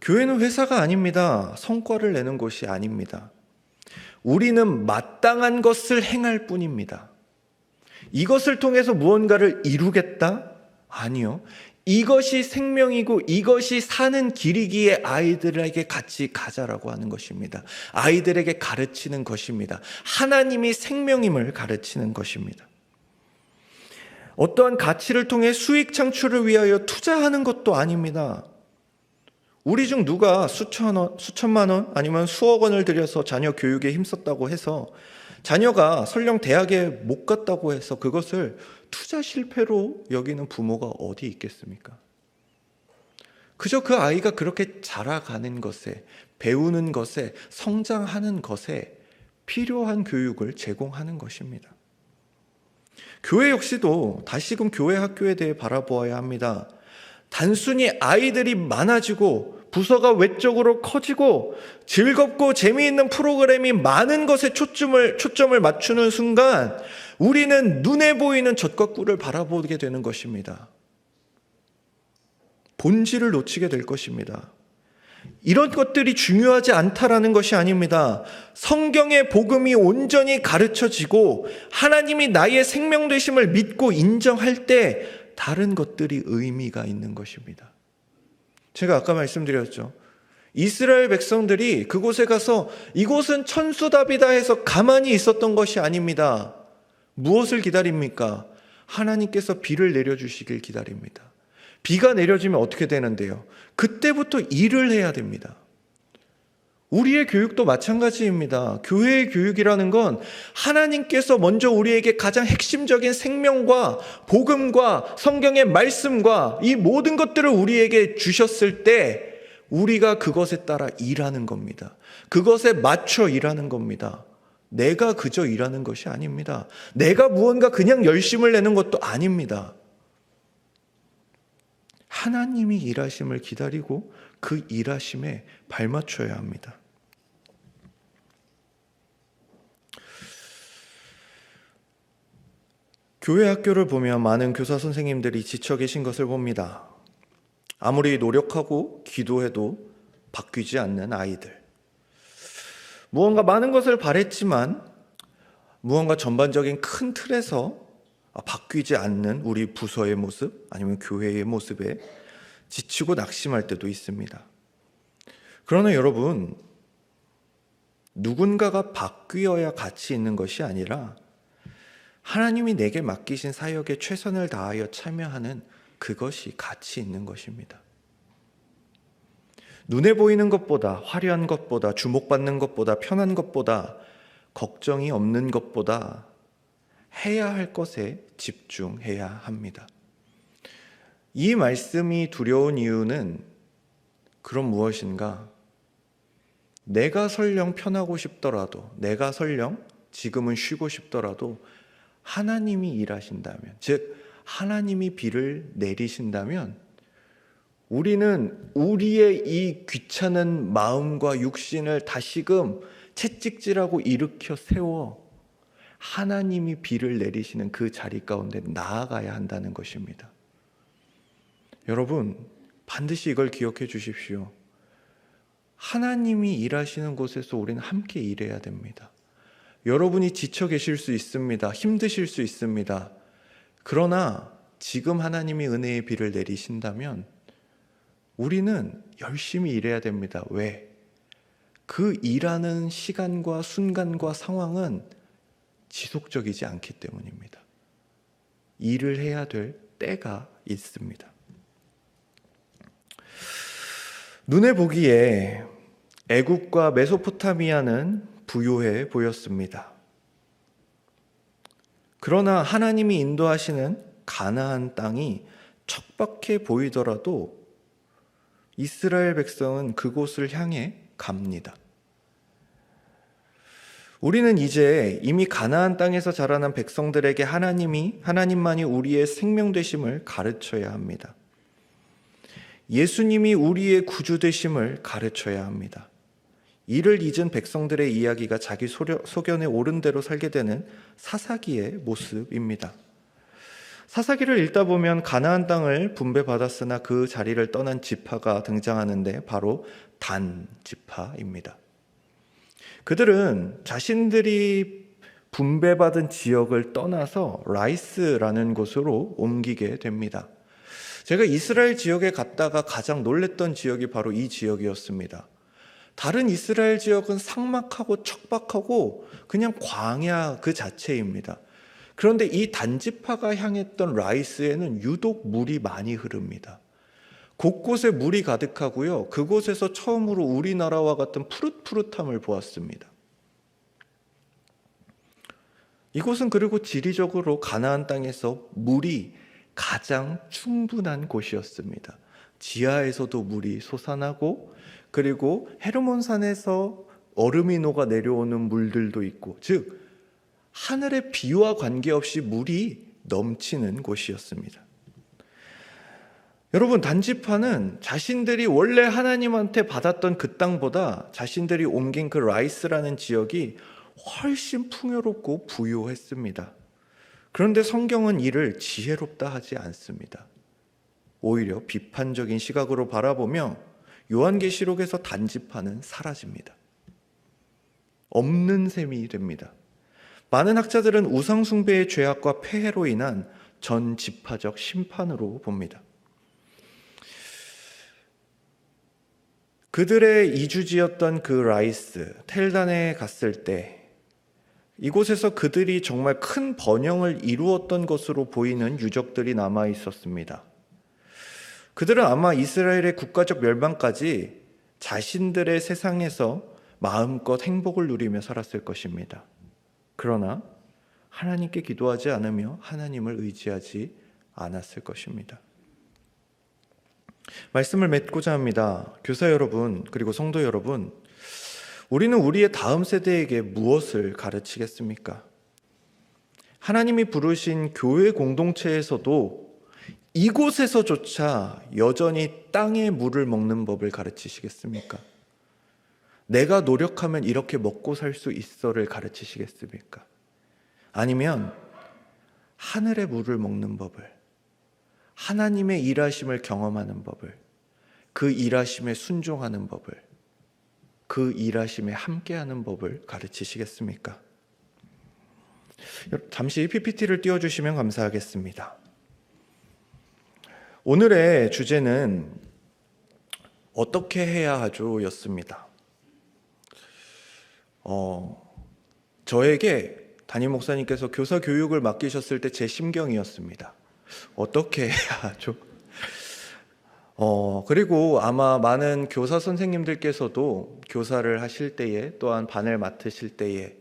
교회는 회사가 아닙니다. 성과를 내는 곳이 아닙니다. 우리는 마땅한 것을 행할 뿐입니다. 이것을 통해서 무언가를 이루겠다? 아니요. 이것이 생명이고 이것이 사는 길이기에 아이들에게 같이 가자라고 하는 것입니다. 아이들에게 가르치는 것입니다. 하나님이 생명임을 가르치는 것입니다. 어떠한 가치를 통해 수익 창출을 위하여 투자하는 것도 아닙니다. 우리 중 누가 수천만 원 아니면 수억 원을 들여서 자녀 교육에 힘썼다고 해서 자녀가 설령 대학에 못 갔다고 해서 그것을 투자 실패로 여기는 부모가 어디 있겠습니까? 그저 그 아이가 그렇게 자라가는 것에, 배우는 것에, 성장하는 것에 필요한 교육을 제공하는 것입니다. 교회 역시도 다시금 교회 학교에 대해 바라보아야 합니다. 단순히 아이들이 많아지고 부서가 외적으로 커지고 즐겁고 재미있는 프로그램이 많은 것에 초점을 맞추는 순간 우리는 눈에 보이는 젖과 꿀을 바라보게 되는 것입니다. 본질을 놓치게 될 것입니다. 이런 것들이 중요하지 않다라는 것이 아닙니다. 성경의 복음이 온전히 가르쳐지고 하나님이 나의 생명 되심을 믿고 인정할 때 다른 것들이 의미가 있는 것입니다. 제가 아까 말씀드렸죠. 이스라엘 백성들이 그곳에 가서 이곳은 천수답이다 해서 가만히 있었던 것이 아닙니다. 무엇을 기다립니까? 하나님께서 비를 내려주시길 기다립니다. 비가 내려지면 어떻게 되는데요? 그때부터 일을 해야 됩니다. 우리의 교육도 마찬가지입니다. 교회의 교육이라는 건 하나님께서 먼저 우리에게 가장 핵심적인 생명과 복음과 성경의 말씀과 이 모든 것들을 우리에게 주셨을 때 우리가 그것에 따라 일하는 겁니다. 그것에 맞춰 일하는 겁니다. 내가 그저 일하는 것이 아닙니다. 내가 무언가 그냥 열심을 내는 것도 아닙니다. 하나님이 일하심을 기다리고 그 일하심에 발맞춰야 합니다. 교회 학교를 보면 많은 교사 선생님들이 지쳐 계신 것을 봅니다. 아무리 노력하고 기도해도 바뀌지 않는 아이들. 무언가 많은 것을 바랬지만 무언가 전반적인 큰 틀에서 바뀌지 않는 우리 부서의 모습 아니면 교회의 모습에 지치고 낙심할 때도 있습니다. 그러나 여러분, 누군가가 바뀌어야 가치 있는 것이 아니라 하나님이 내게 맡기신 사역에 최선을 다하여 참여하는 그것이 가치 있는 것입니다. 눈에 보이는 것보다, 화려한 것보다, 주목받는 것보다, 편한 것보다, 걱정이 없는 것보다 해야 할 것에 집중해야 합니다. 이 말씀이 두려운 이유는 그럼 무엇인가? 내가 설령 편하고 싶더라도, 내가 설령 지금은 쉬고 싶더라도 하나님이 일하신다면, 즉 하나님이 비를 내리신다면 우리는 우리의 이 귀찮은 마음과 육신을 다시금 채찍질하고 일으켜 세워 하나님이 비를 내리시는 그 자리 가운데 나아가야 한다는 것입니다. 여러분, 반드시 이걸 기억해 주십시오. 하나님이 일하시는 곳에서 우리는 함께 일해야 됩니다. 여러분이 지쳐 계실 수 있습니다. 힘드실 수 있습니다. 그러나 지금 하나님이 은혜의 비를 내리신다면 우리는 열심히 일해야 됩니다. 왜? 그 일하는 시간과 순간과 상황은 지속적이지 않기 때문입니다. 일을 해야 될 때가 있습니다. 눈에 보기에 애굽과 메소포타미아는 부유해 보였습니다. 그러나 하나님이 인도하시는 가나안 땅이 척박해 보이더라도 이스라엘 백성은 그곳을 향해 갑니다. 우리는 이제 이미 가나안 땅에서 자라난 백성들에게 하나님만이 우리의 생명 되심을 가르쳐야 합니다. 예수님이 우리의 구주 되심을 가르쳐야 합니다. 이를 잊은 백성들의 이야기가 자기 소견에 옳은 대로 살게 되는 사사기의 모습입니다. 사사기를 읽다 보면 가나안 땅을 분배받았으나 그 자리를 떠난 지파가 등장하는데 바로 단 지파입니다. 그들은 자신들이 분배받은 지역을 떠나서 라이스라는 곳으로 옮기게 됩니다. 제가 이스라엘 지역에 갔다가 가장 놀랬던 지역이 바로 이 지역이었습니다. 다른 이스라엘 지역은 삭막하고 척박하고 그냥 광야 그 자체입니다. 그런데 이 단지파가 향했던 라이스에는 유독 물이 많이 흐릅니다. 곳곳에 물이 가득하고요. 그곳에서 처음으로 우리나라와 같은 푸릇푸릇함을 보았습니다. 이곳은 그리고 지리적으로 가나안 땅에서 물이 가장 충분한 곳이었습니다. 지하에서도 물이 솟아나고 그리고 헤르몬산에서 얼음이 녹아 내려오는 물들도 있고, 즉 하늘의 비와 관계없이 물이 넘치는 곳이었습니다. 여러분, 단지파는 자신들이 원래 하나님한테 받았던 그 땅보다 자신들이 옮긴 그 라이스라는 지역이 훨씬 풍요롭고 부유했습니다. 그런데 성경은 이를 지혜롭다 하지 않습니다. 오히려 비판적인 시각으로 바라보며 요한계시록에서 단지파는 사라집니다. 없는 셈이 됩니다. 많은 학자들은 우상숭배의 죄악과 폐해로 인한 전 지파적 심판으로 봅니다. 그들의 이주지였던 그 라이스, 텔단에 갔을 때 이곳에서 그들이 정말 큰 번영을 이루었던 것으로 보이는 유적들이 남아 있었습니다. 그들은 아마 이스라엘의 국가적 멸망까지 자신들의 세상에서 마음껏 행복을 누리며 살았을 것입니다. 그러나 하나님께 기도하지 않으며 하나님을 의지하지 않았을 것입니다. 말씀을 맺고자 합니다. 교사 여러분, 그리고 성도 여러분, 우리는 우리의 다음 세대에게 무엇을 가르치겠습니까? 하나님이 부르신 교회 공동체에서도 이곳에서조차 여전히 땅의 물을 먹는 법을 가르치시겠습니까? 내가 노력하면 이렇게 먹고 살 수 있어를 가르치시겠습니까? 아니면 하늘의 물을 먹는 법을, 하나님의 일하심을 경험하는 법을, 그 일하심에 순종하는 법을, 그 일하심에 함께하는 법을 가르치시겠습니까? 잠시 PPT를 띄워주시면 감사하겠습니다. 오늘의 주제는 어떻게 해야 하죠? 였습니다. 저에게 담임 목사님께서 교사 교육을 맡기셨을 때 제 심경이었습니다. 어떻게 해야 하죠? 그리고 아마 많은 교사 선생님들께서도 교사를 하실 때에, 또한 반을 맡으실 때에,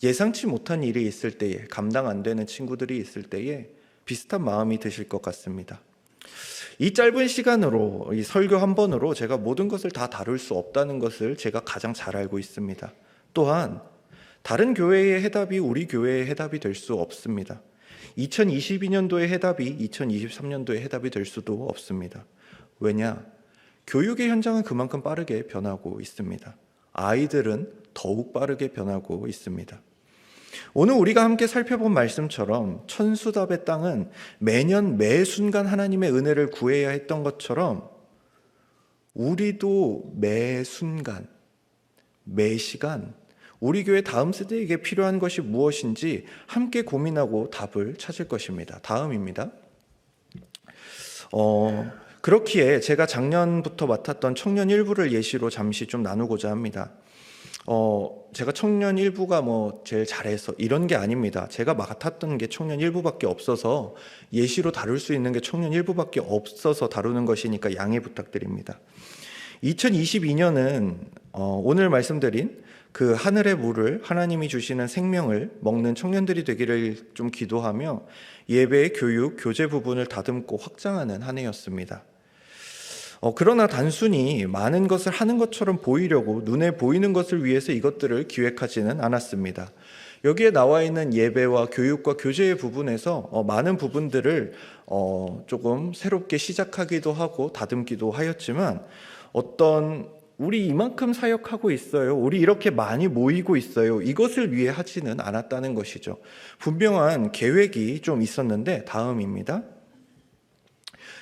예상치 못한 일이 있을 때에, 감당 안 되는 친구들이 있을 때에 비슷한 마음이 드실 것 같습니다. 이 짧은 시간으로, 이 설교 한 번으로 제가 모든 것을 다 다룰 수 없다는 것을 제가 가장 잘 알고 있습니다. 또한 다른 교회의 해답이 우리 교회의 해답이 될 수 없습니다. 2022년도의 해답이 2023년도의 해답이 될 수도 없습니다. 왜냐? 교육의 현장은 그만큼 빠르게 변하고 있습니다. 아이들은 더욱 빠르게 변하고 있습니다. 오늘 우리가 함께 살펴본 말씀처럼 천수답의 땅은 매년 매 순간 하나님의 은혜를 구해야 했던 것처럼 우리도 매 순간, 매 시간 우리 교회 다음 세대에게 필요한 것이 무엇인지 함께 고민하고 답을 찾을 것입니다. 다음입니다. 그렇기에 제가 작년부터 맡았던 청년 일부를 예시로 잠시 좀 나누고자 합니다. 제가 청년 일부가 제일 잘해서 이런 게 아닙니다. 제가 맡았던 게 청년 일부밖에 없어서 예시로 다룰 수 있는 게 청년 일부밖에 없어서 다루는 것이니까 양해 부탁드립니다. 2022년은 오늘 말씀드린 그 하늘의 물을, 하나님이 주시는 생명을 먹는 청년들이 되기를 좀 기도하며 예배, 교육, 교제 부분을 다듬고 확장하는 한 해였습니다. 그러나 단순히 많은 것을 하는 것처럼 보이려고 눈에 보이는 것을 위해서 이것들을 기획하지는 않았습니다. 여기에 나와 있는 예배와 교육과 교제의 부분에서 많은 부분들을 조금 새롭게 시작하기도 하고 다듬기도 하였지만, 우리 이만큼 사역하고 있어요, 우리 이렇게 많이 모이고 있어요, 이것을 위해 하지는 않았다는 것이죠. 분명한 계획이 좀 있었는데, 다음입니다.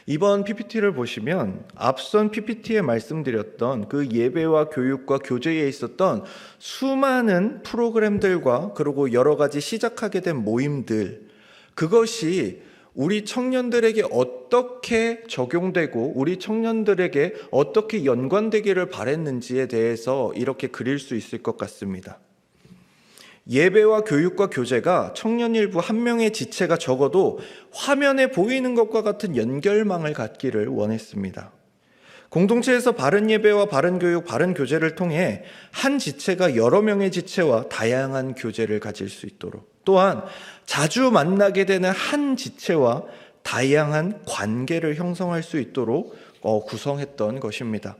이번 PPT를 보시면 앞선 PPT에 말씀드렸던 그 예배와 교육과 교제에 있었던 수많은 프로그램들과 그리고 여러 가지 시작하게 된 모임들, 그것이 우리 청년들에게 어떻게 적용되고 우리 청년들에게 어떻게 연관되기를 바랬는지에 대해서 이렇게 그릴 수 있을 것 같습니다. 예배와 교육과 교제가 청년 일부 한 명의 지체가 적어도 화면에 보이는 것과 같은 연결망을 갖기를 원했습니다. 공동체에서 바른 예배와 바른 교육, 바른 교제를 통해 한 지체가 여러 명의 지체와 다양한 교제를 가질 수 있도록, 또한 자주 만나게 되는 한 지체와 다양한 관계를 형성할 수 있도록 구성했던 것입니다.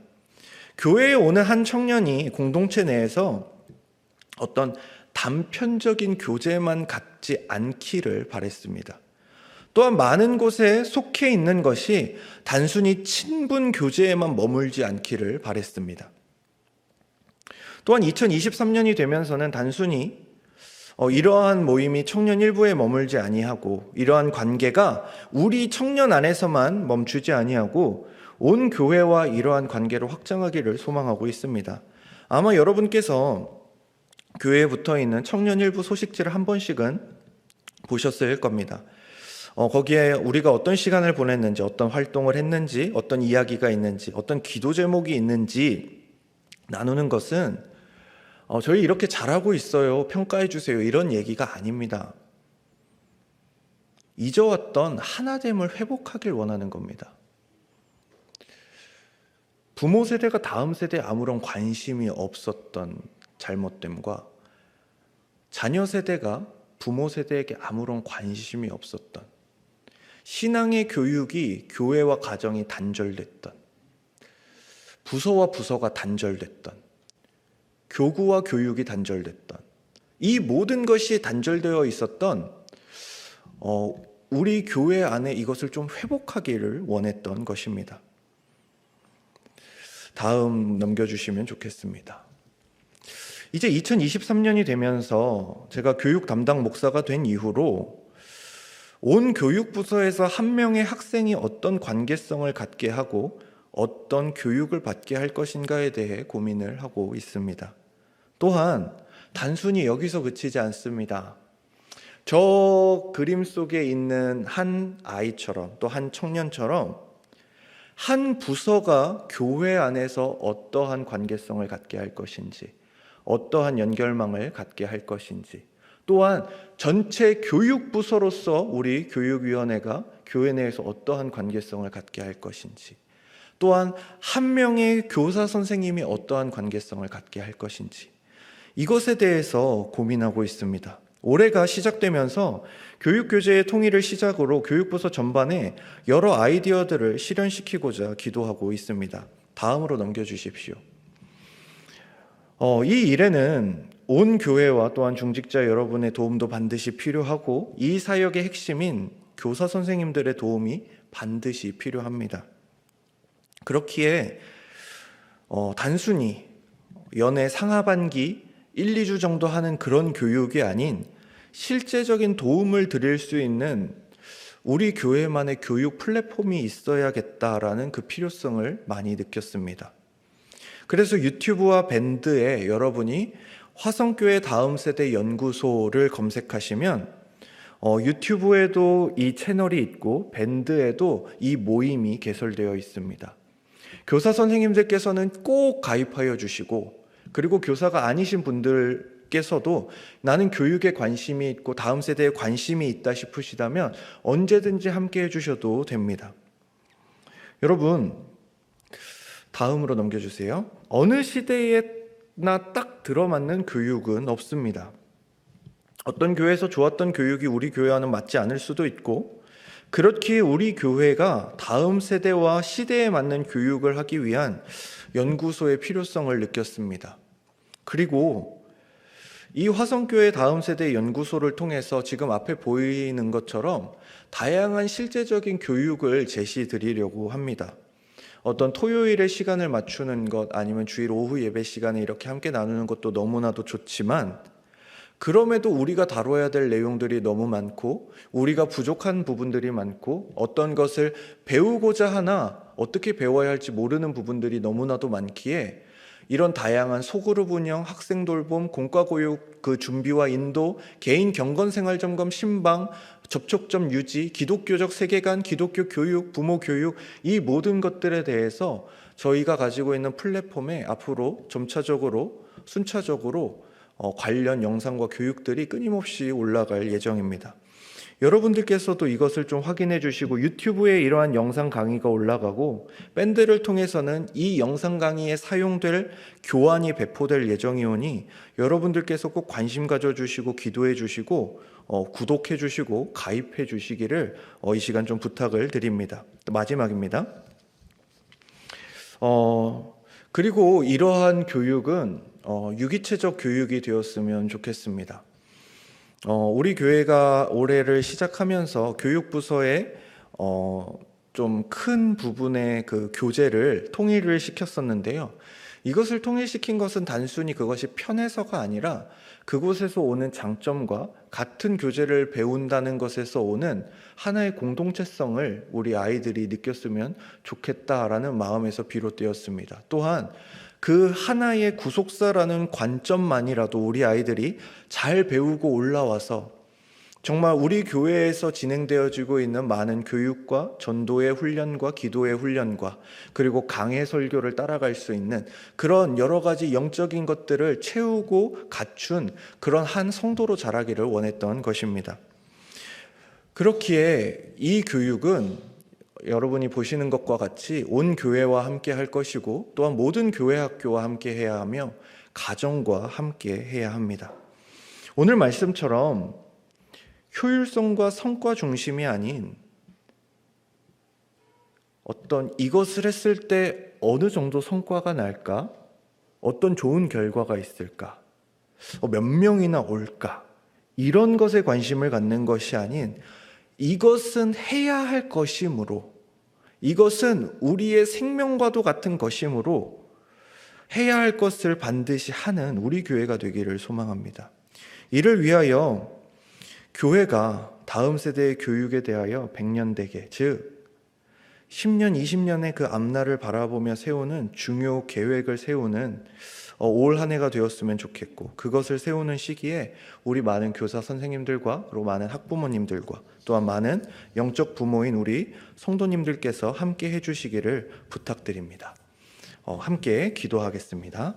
교회에 오는 한 청년이 공동체 내에서 어떤 단편적인 교제만 갖지 않기를 바랬습니다. 또한 많은 곳에 속해 있는 것이 단순히 친분 교제에만 머물지 않기를 바랬습니다. 또한 2023년이 되면서는 단순히 이러한 모임이 청년 일부에 머물지 아니하고 이러한 관계가 우리 청년 안에서만 멈추지 아니하고 온 교회와 이러한 관계를 확장하기를 소망하고 있습니다. 아마 여러분께서 교회에 붙어있는 청년 일부 소식지를 한 번씩은 보셨을 겁니다. 거기에 우리가 어떤 시간을 보냈는지, 어떤 활동을 했는지, 어떤 이야기가 있는지, 어떤 기도 제목이 있는지 나누는 것은 저희 이렇게 잘하고 있어요, 평가해 주세요, 이런 얘기가 아닙니다. 잊어왔던 하나됨을 회복하길 원하는 겁니다. 부모 세대가 다음 세대에 아무런 관심이 없었던 잘못됨과 자녀 세대가 부모 세대에게 아무런 관심이 없었던, 신앙의 교육이 교회와 가정이 단절됐던, 부서와 부서가 단절됐던, 교구와 교육이 단절됐던, 이 모든 것이 단절되어 있었던 우리 교회 안에 이것을 좀 회복하기를 원했던 것입니다. 다음 넘겨주시면 좋겠습니다. 이제 2023년이 되면서 제가 교육 담당 목사가 된 이후로 온 교육부서에서 한 명의 학생이 어떤 관계성을 갖게 하고 어떤 교육을 받게 할 것인가에 대해 고민을 하고 있습니다. 또한 단순히 여기서 그치지 않습니다. 저 그림 속에 있는 한 아이처럼, 또 한 청년처럼 한 부서가 교회 안에서 어떠한 관계성을 갖게 할 것인지, 어떠한 연결망을 갖게 할 것인지, 또한 전체 교육부서로서 우리 교육위원회가 교회 내에서 어떠한 관계성을 갖게 할 것인지, 또한 한 명의 교사 선생님이 어떠한 관계성을 갖게 할 것인지, 이것에 대해서 고민하고 있습니다. 올해가 시작되면서 교육교재의 통일을 시작으로 교육부서 전반에 여러 아이디어들을 실현시키고자 기도하고 있습니다. 다음으로 넘겨주십시오. 이 일에는 온 교회와 또한 중직자 여러분의 도움도 반드시 필요하고 이 사역의 핵심인 교사 선생님들의 도움이 반드시 필요합니다. 그렇기에 단순히 연애 상하반기 1, 2주 정도 하는 그런 교육이 아닌 실제적인 도움을 드릴 수 있는 우리 교회만의 교육 플랫폼이 있어야겠다라는 그 필요성을 많이 느꼈습니다. 그래서 유튜브와 밴드에 여러분이 화성교회 다음 세대 연구소를 검색하시면 유튜브에도 이 채널이 있고 밴드에도 이 모임이 개설되어 있습니다. 교사 선생님들께서는 꼭 가입하여 주시고, 그리고 교사가 아니신 분들께서도 나는 교육에 관심이 있고 다음 세대에 관심이 있다 싶으시다면 언제든지 함께 해주셔도 됩니다. 여러분, 다음으로 넘겨주세요. 어느 시대에나 딱 들어맞는 교육은 없습니다. 어떤 교회에서 좋았던 교육이 우리 교회와는 맞지 않을 수도 있고, 그렇기에 우리 교회가 다음 세대와 시대에 맞는 교육을 하기 위한 연구소의 필요성을 느꼈습니다. 그리고 이 화성교회 다음 세대 연구소를 통해서 지금 앞에 보이는 것처럼 다양한 실제적인 교육을 제시드리려고 합니다. 어떤 토요일에 시간을 맞추는 것, 아니면 주일 오후 예배 시간에 이렇게 함께 나누는 것도 너무나도 좋지만, 그럼에도 우리가 다뤄야 될 내용들이 너무 많고 우리가 부족한 부분들이 많고 어떤 것을 배우고자 하나 어떻게 배워야 할지 모르는 부분들이 너무나도 많기에 이런 다양한 소그룹 운영, 학생 돌봄, 공과교육 그 준비와 인도, 개인 경건생활 점검, 신방, 접촉점 유지, 기독교적 세계관, 기독교 교육, 부모 교육, 이 모든 것들에 대해서 저희가 가지고 있는 플랫폼에 앞으로 점차적으로 순차적으로 관련 영상과 교육들이 끊임없이 올라갈 예정입니다. 여러분들께서도 이것을 좀 확인해 주시고, 유튜브에 이러한 영상 강의가 올라가고 밴드를 통해서는 이 영상 강의에 사용될 교환이 배포될 예정이오니 여러분들께서 꼭 관심 가져주시고 기도해 주시고 구독해 주시고 가입해 주시기를 이 시간 좀 부탁을 드립니다. 마지막입니다. 그리고 이러한 교육은 유기체적 교육이 되었으면 좋겠습니다. 우리 교회가 올해를 시작하면서 교육부서에 좀 큰 부분의 그 교재를 통일을 시켰었는데요. 이것을 통일시킨 것은 단순히 그것이 편해서가 아니라 그곳에서 오는 장점과 같은 교재를 배운다는 것에서 오는 하나의 공동체성을 우리 아이들이 느꼈으면 좋겠다라는 마음에서 비롯되었습니다. 또한 그 하나의 구속사라는 관점만이라도 우리 아이들이 잘 배우고 올라와서 정말 우리 교회에서 진행되어지고 있는 많은 교육과 전도의 훈련과 기도의 훈련과 그리고 강해 설교를 따라갈 수 있는 그런 여러 가지 영적인 것들을 채우고 갖춘 그런 한 성도로 자라기를 원했던 것입니다. 그렇기에 이 교육은 여러분이 보시는 것과 같이 온 교회와 함께 할 것이고 또한 모든 교회 학교와 함께 해야 하며 가정과 함께 해야 합니다. 오늘 말씀처럼 효율성과 성과 중심이 아닌 어떤 이것을 했을 때 어느 정도 성과가 날까? 어떤 좋은 결과가 있을까? 몇 명이나 올까? 이런 것에 관심을 갖는 것이 아닌 이것은 해야 할 것이므로, 이것은 우리의 생명과도 같은 것이므로 해야 할 것을 반드시 하는 우리 교회가 되기를 소망합니다. 이를 위하여 교회가 다음 세대의 교육에 대하여 100년대계, 즉 10년, 20년의 그 앞날을 바라보며 세우는 중요 계획을 세우는 올 한 해가 되었으면 좋겠고, 그것을 세우는 시기에 우리 많은 교사 선생님들과 그리고 많은 학부모님들과 또한 많은 영적 부모인 우리 성도님들께서 함께 해주시기를 부탁드립니다. 함께 기도하겠습니다.